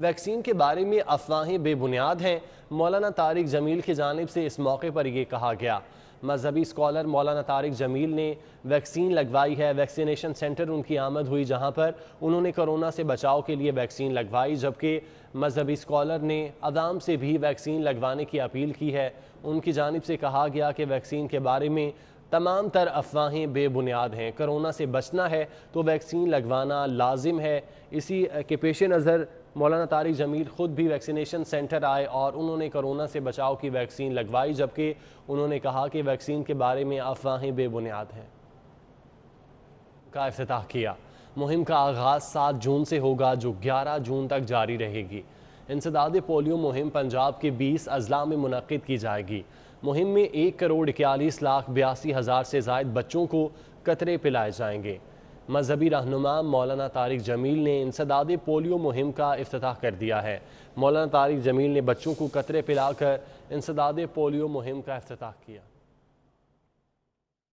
Vaccine के बारे में अफवाहें बेबुनियाद हैं। मौलाना तारिक जमील की जानिब से इस मौके पर यह कहा गया। मजहबी स्कॉलर मौलाना तारिक जमील ने वैक्सीन लगवाई है। वैक्सीनेशन सेंटर उनकी आमद हुई जहां पर उन्होंने कोरोना से बचाव के लिए वैक्सीन लगवाई, जबकि मजहबी स्कॉलर ने अवाम से भी वैक्सीन लगवाने की अपील की है। उनकी जानिब से कहा गया कि वैक्सीन के बारे में तमाम तर अफवाहें बेबुनियाद हैं। कोरोना से बचना है तो वैक्सीन लगवाना लाजिम है। इसी के पेश नज़र मौलाना तारिक जमील ख़ुद भी वैक्सीनेशन सेंटर आए और उन्होंने कोरोना से बचाव की वैक्सीन लगवाई, जबकि उन्होंने कहा कि वैक्सीन के बारे में अफवाहें बेबुनियाद हैं। का इफ्तिताह किया। मुहिम का आगाज़ 7 जून से होगा, जो 11 जून तक जारी रहेगी। इंसदाद पोलियो मुहिम पंजाब के 20 अजला में मुनक्किद की जाएगी। मुहिम में 1,41,82,000 से ज़ायद बच्चों को कतरे पिलाए जाएंगे। मजहबी रहनुमा मौलाना तारिक जमील ने इंसदाद पोलियो मुहिम का इफ्तिताह कर दिया है। मौलाना तारिक जमील ने बच्चों को कतरे पिलाकर इंसदाद पोलियो मुहिम का इफ्तिताह किया।